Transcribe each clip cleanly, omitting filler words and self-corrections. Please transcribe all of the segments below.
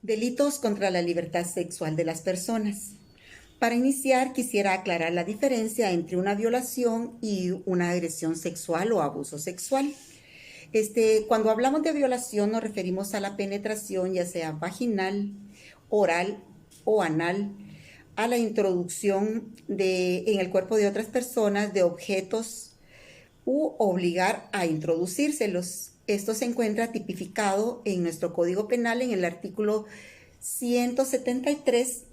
Delitos contra la libertad sexual de las personas. Para iniciar, quisiera aclarar la diferencia entre una violación y una agresión sexual o abuso sexual. Cuando hablamos de violación nos referimos a la penetración, ya sea vaginal, oral o anal, a la introducción en el cuerpo de otras personas de objetos u obligar a introducírselos. Esto se encuentra tipificado en nuestro Código Penal en el artículo 173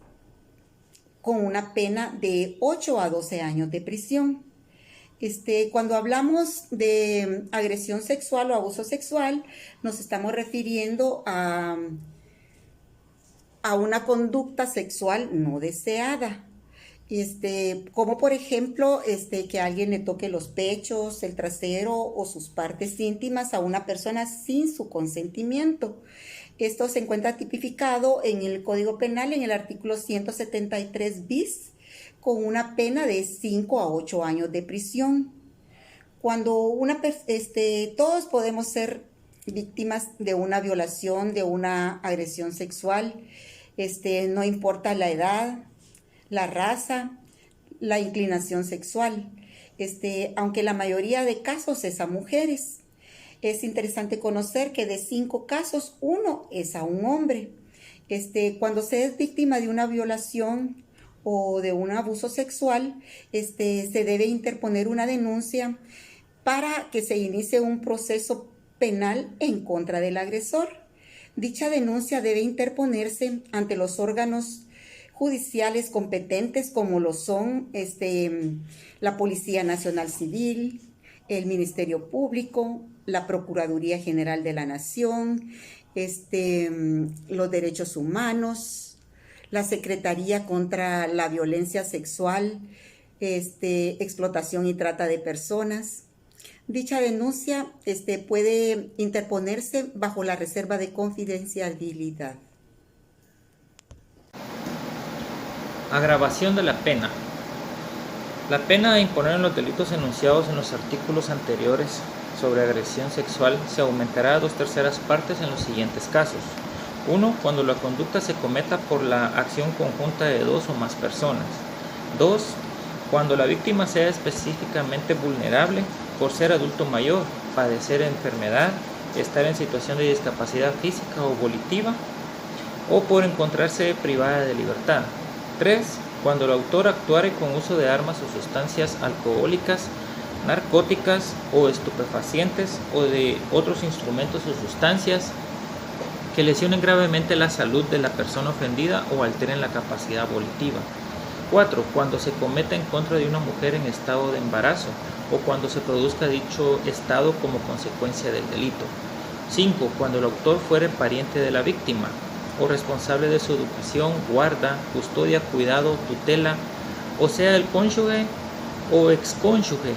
con una pena de 8 a 12 años de prisión. Cuando hablamos de agresión sexual o abuso sexual, nos estamos refiriendo a una conducta sexual no deseada. Como por ejemplo, que alguien le toque los pechos, el trasero o sus partes íntimas a una persona sin su consentimiento. Esto se encuentra tipificado en el Código Penal en el artículo 173 bis, con una pena de 5 a 8 años de prisión. Todos podemos ser víctimas de una violación, de una agresión sexual, no importa la edad, la raza, la inclinación sexual, aunque la mayoría de casos es a mujeres. Es interesante conocer que de 5 casos, 1 es a un hombre. Cuando se es víctima de una violación o de un abuso sexual, se debe interponer una denuncia para que se inicie un proceso penal en contra del agresor. Dicha denuncia debe interponerse ante los órganos judiciales competentes como lo son la Policía Nacional Civil, el Ministerio Público, la Procuraduría General de la Nación, los Derechos Humanos, la Secretaría contra la Violencia Sexual, Explotación y Trata de Personas. Dicha denuncia puede interponerse bajo la reserva de confidencialidad. Agravación de la pena. La pena de imponer los delitos enunciados en los artículos anteriores sobre agresión sexual se aumentará a 2/3 partes en los siguientes casos. 1. Cuando la conducta se cometa por la acción conjunta de 2 o más personas. 2. Cuando la víctima sea específicamente vulnerable por ser adulto mayor, padecer enfermedad, estar en situación de discapacidad física o volitiva, o por encontrarse privada de libertad. 3. Cuando el autor actuare con uso de armas o sustancias alcohólicas, narcóticas o estupefacientes o de otros instrumentos o sustancias que lesionen gravemente la salud de la persona ofendida o alteren la capacidad volitiva. 4. Cuando se cometa en contra de una mujer en estado de embarazo o cuando se produzca dicho estado como consecuencia del delito. 5. Cuando el autor fuere pariente de la víctima o responsable de su educación, guarda, custodia, cuidado, tutela, o sea el cónyuge o excónyuge,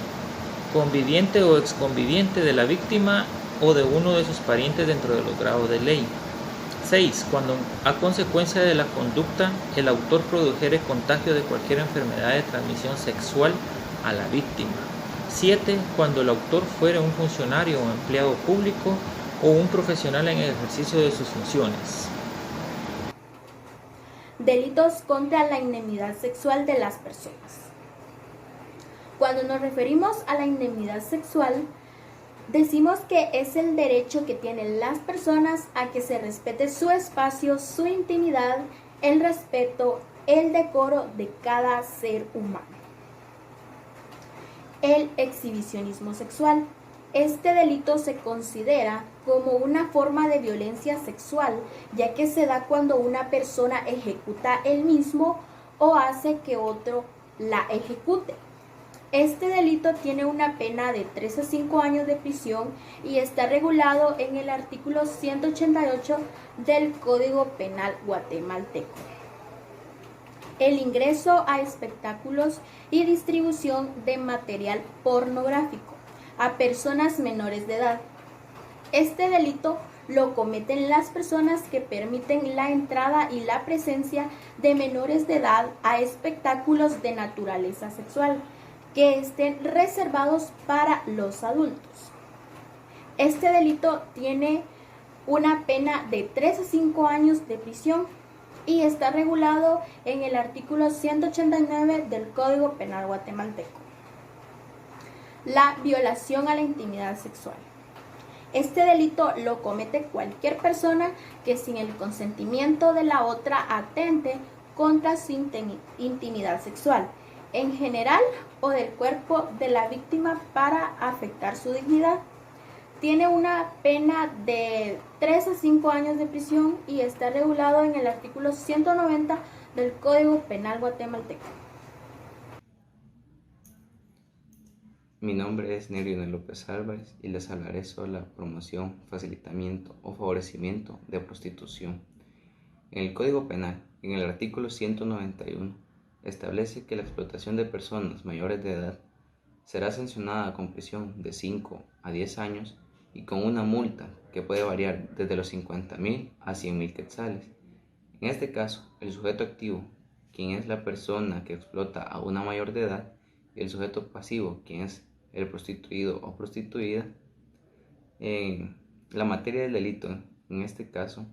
conviviente o exconviviente de la víctima o de uno de sus parientes dentro de los grados de ley. 6. Cuando a consecuencia de la conducta el autor produjere contagio de cualquier enfermedad de transmisión sexual a la víctima. 7. Cuando el autor fuere un funcionario o empleado público o un profesional en el ejercicio de sus funciones. Delitos contra la indemnidad sexual de las personas. Cuando nos referimos a la indemnidad sexual, decimos que es el derecho que tienen las personas a que se respete su espacio, su intimidad, el respeto, el decoro de cada ser humano. El exhibicionismo sexual. Este delito se considera como una forma de violencia sexual, ya que se da cuando una persona ejecuta el mismo o hace que otro la ejecute. Este delito tiene una pena de 3 a 5 años de prisión y está regulado en el artículo 188 del Código Penal guatemalteco. El ingreso a espectáculos y distribución de material pornográfico a personas menores de edad. Este delito lo cometen las personas que permiten la entrada y la presencia de menores de edad a espectáculos de naturaleza sexual que estén reservados para los adultos. Este delito tiene una pena de 3 a 5 años de prisión y está regulado en el artículo 189 del Código Penal guatemalteco. La violación a la intimidad sexual. Este delito lo comete cualquier persona que sin el consentimiento de la otra atente contra su intimidad sexual, en general o del cuerpo de la víctima para afectar su dignidad. Tiene una pena de 3 a 5 años de prisión y está regulado en el artículo 190 del Código Penal guatemalteco. Mi nombre es Nerio López Álvarez y les hablaré sobre la promoción, facilitamiento o favorecimiento de prostitución. En el Código Penal, en el artículo 191, establece que la explotación de personas mayores de edad será sancionada con prisión de 5 a 10 años y con una multa que puede variar desde los 50.000 a 100.000 quetzales. En este caso, el sujeto activo, quien es la persona que explota a una mayor de edad, y el sujeto pasivo, quien es el prostituido o prostituida. La materia del delito, en este caso,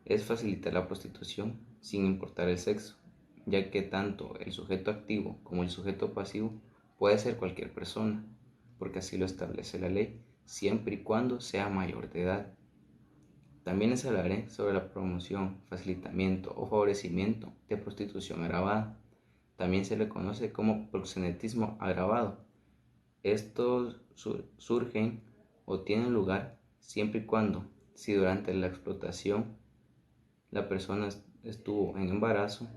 es facilitar la prostitución sin importar el sexo, ya que tanto el sujeto activo como el sujeto pasivo puede ser cualquier persona, porque así lo establece la ley, siempre y cuando sea mayor de edad. También les hablaré sobre la promoción, facilitamiento o favorecimiento de prostitución agravada. También se le conoce como proxenetismo agravado. Estos surgen o tienen lugar siempre y cuando, si durante la explotación la persona estuvo en embarazo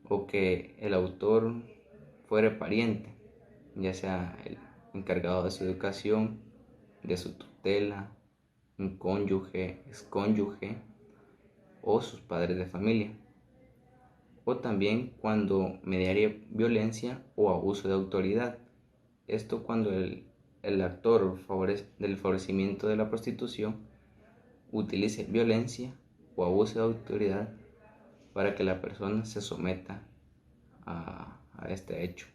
o que el autor fuera pariente, ya sea el encargado de su educación, de su tutela, un cónyuge, excónyuge o sus padres de familia. O también cuando mediaría violencia o abuso de autoridad. Esto cuando el actor del favorecimiento de la prostitución utilice violencia o abuso de autoridad para que la persona se someta a este hecho.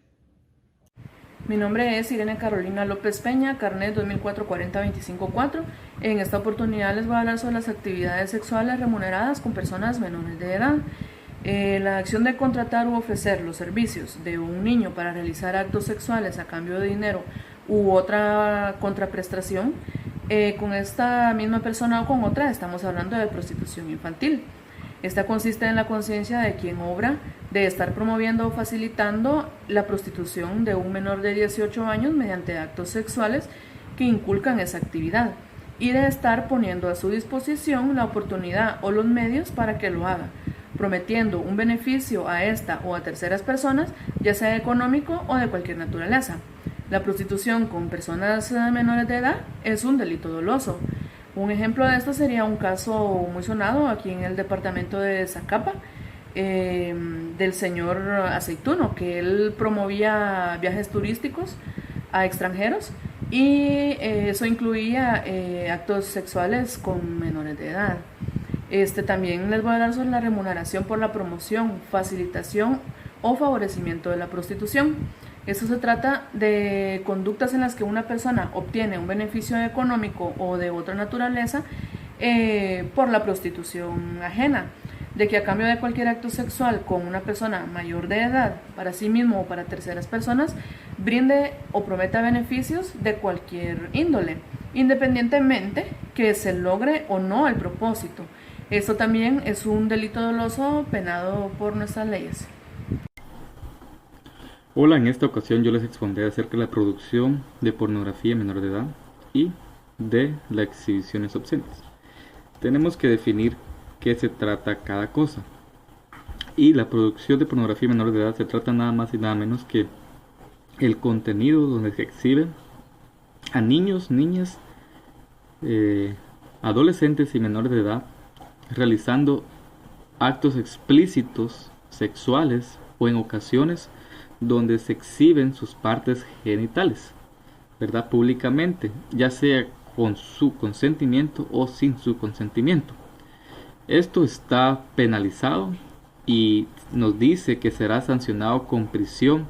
Mi nombre es Irene Carolina López Peña, carnet 2004-40-25-4. En esta oportunidad les voy a hablar sobre las actividades sexuales remuneradas con personas menores de edad. La acción de contratar u ofrecer los servicios de un niño para realizar actos sexuales a cambio de dinero u otra contraprestación, con esta misma persona o con otra estamos hablando de prostitución infantil. Esta consiste en la conciencia de quien obra de estar promoviendo o facilitando la prostitución de un menor de 18 años mediante actos sexuales que inculcan esa actividad y de estar poniendo a su disposición la oportunidad o los medios para que lo haga, prometiendo un beneficio a esta o a terceras personas, ya sea económico o de cualquier naturaleza. La prostitución con personas menores de edad es un delito doloso. Un ejemplo de esto sería un caso muy sonado aquí en el departamento de Zacapa, del señor Aceituno, que él promovía viajes turísticos a extranjeros y eso incluía actos sexuales con menores de edad. También les voy a hablar sobre la remuneración por la promoción, facilitación o favorecimiento de la prostitución. Esto se trata de conductas en las que una persona obtiene un beneficio económico o de otra naturaleza por la prostitución ajena, de que a cambio de cualquier acto sexual con una persona mayor de edad, para sí mismo o para terceras personas, brinde o prometa beneficios de cualquier índole, independientemente que se logre o no el propósito. Esto también es un delito doloso penado por nuestras leyes. Hola, en esta ocasión yo les expondré acerca de la producción de pornografía menor de edad y de las exhibiciones obscenas. Tenemos que definir qué se trata cada cosa. Y la producción de pornografía menor de edad se trata nada más y nada menos que el contenido donde se exhibe a niños, niñas, adolescentes y menores de edad realizando actos explícitos sexuales o en ocasiones donde se exhiben sus partes genitales, ¿verdad? Públicamente, ya sea con su consentimiento o sin su consentimiento. Esto está penalizado y nos dice que será sancionado con prisión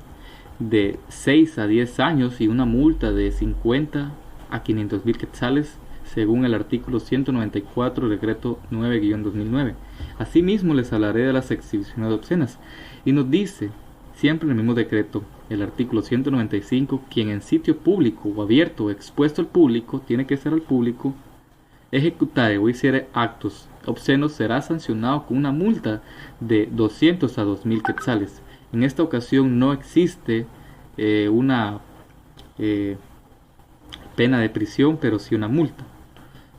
de 6 a 10 años y una multa de 50 a 500.000 quetzales según el artículo 194 del decreto 9-2009. Asimismo, les hablaré de las exhibiciones obscenas. Y nos dice, siempre en el mismo decreto, el artículo 195, quien en sitio público o abierto o expuesto al público, tiene que ser al público, ejecutare o hiciere actos obscenos será sancionado con una multa de 200 a 2000 quetzales. En esta ocasión no existe una pena de prisión, pero sí una multa.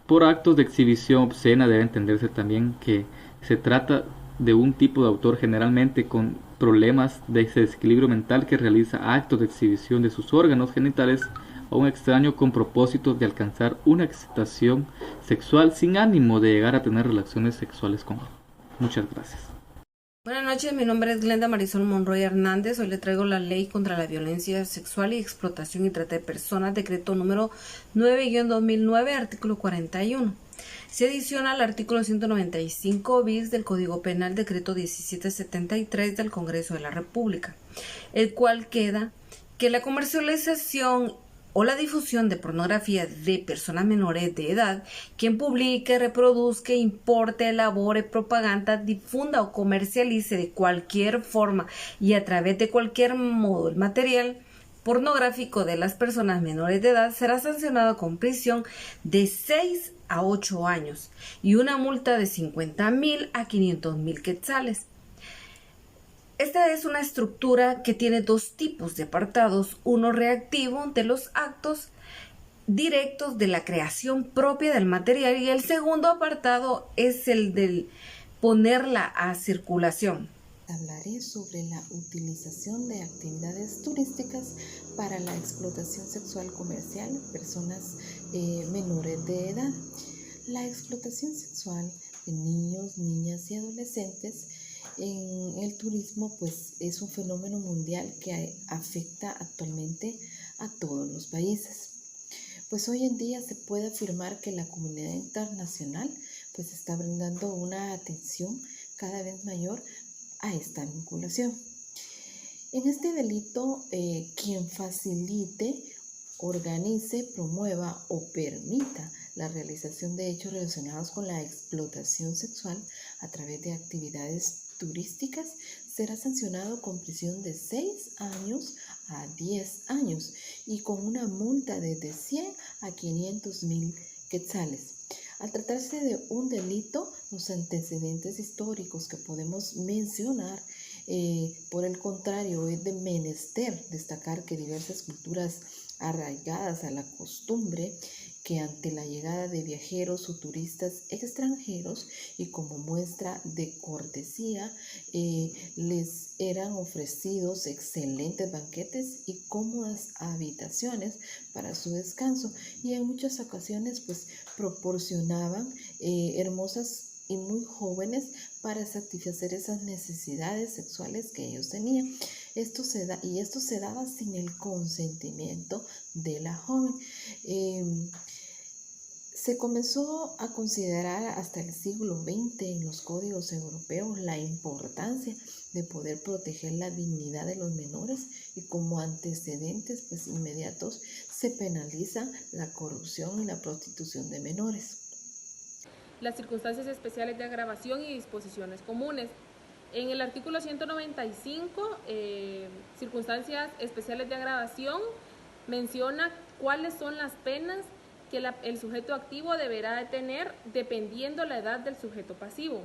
Por actos de exhibición obscena debe entenderse también que se trata de un tipo de autor generalmente con problemas de desequilibrio mental que realiza actos de exhibición de sus órganos genitales a un extraño con propósito de alcanzar una excitación sexual sin ánimo de llegar a tener relaciones sexuales con él. Muchas gracias. Buenas noches, mi nombre es Glenda Marisol Monroy Hernández. Hoy le traigo la Ley contra la Violencia Sexual y Explotación y Trata de Personas, decreto número 9-2009, artículo 41. Se adiciona al artículo 195 bis del Código Penal, decreto 1773 del Congreso de la República, el cual queda que la comercialización o la difusión de pornografía de personas menores de edad, quien publique, reproduzca, importe, elabore, propaganda, difunda o comercialice de cualquier forma y a través de cualquier modo el material pornográfico de las personas menores de edad será sancionado con prisión de 6 a 8 años y una multa de 50,000 a 500,000 quetzales. Esta es una estructura que tiene dos tipos de apartados, uno reactivo de los actos directos de la creación propia del material y el segundo apartado es el del ponerla a circulación. Hablaré sobre la utilización de actividades turísticas para la explotación sexual comercial de personas menores de edad. La explotación sexual de niños, niñas y adolescentes en el turismo pues es un fenómeno mundial que afecta actualmente a todos los países. Pues hoy en día se puede afirmar que la comunidad internacional pues está brindando una atención cada vez mayor a esta vinculación. En este delito, quien facilite, organice, promueva o permita la realización de hechos relacionados con la explotación sexual a través de actividades turísticas será sancionado con prisión de 6 años a 10 años y con una multa de 100 a 500,000 quetzales. Al tratarse de un delito, los antecedentes históricos que podemos mencionar, por el contrario, es de menester destacar que diversas culturas arraigadas a la costumbre que ante la llegada de viajeros o turistas extranjeros y como muestra de cortesía les eran ofrecidos excelentes banquetes y cómodas habitaciones para su descanso y en muchas ocasiones pues proporcionaban hermosas y muy jóvenes para satisfacer esas necesidades sexuales que ellos tenían. Esto se daba sin el consentimiento de la joven. Se comenzó a considerar hasta el siglo XX en los códigos europeos la importancia de poder proteger la dignidad de los menores y como antecedentes pues, inmediatos se penaliza la corrupción y la prostitución de menores. Las circunstancias especiales de agravación y disposiciones comunes. En el artículo 195, circunstancias especiales de agravación, menciona cuáles son las penas que el sujeto activo deberá de tener dependiendo la edad del sujeto pasivo.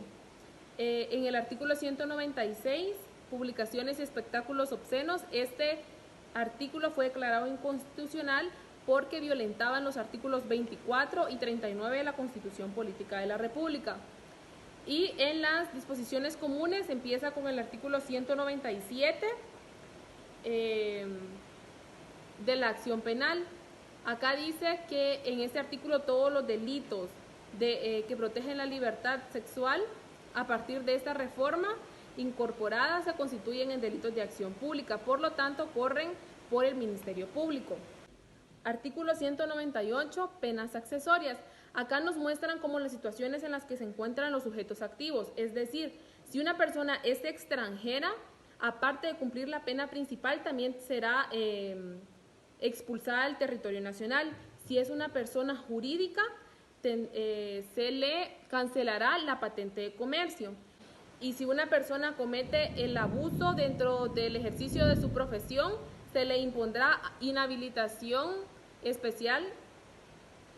En el artículo 196, publicaciones y espectáculos obscenos, este artículo fue declarado inconstitucional porque violentaban los artículos 24 y 39 de la Constitución Política de la República. Y en las disposiciones comunes empieza con el artículo 197 de la acción penal. Acá dice que en este artículo todos los delitos que protegen la libertad sexual a partir de esta reforma incorporada se constituyen en delitos de acción pública, por lo tanto corren por el Ministerio Público. Artículo 198, penas accesorias. Acá nos muestran como las situaciones en las que se encuentran los sujetos activos, es decir, si una persona es extranjera, aparte de cumplir la pena principal, también será expulsada del territorio nacional. Si es una persona jurídica, se le cancelará la patente de comercio. Y si una persona comete el abuso dentro del ejercicio de su profesión, se le impondrá inhabilitación especial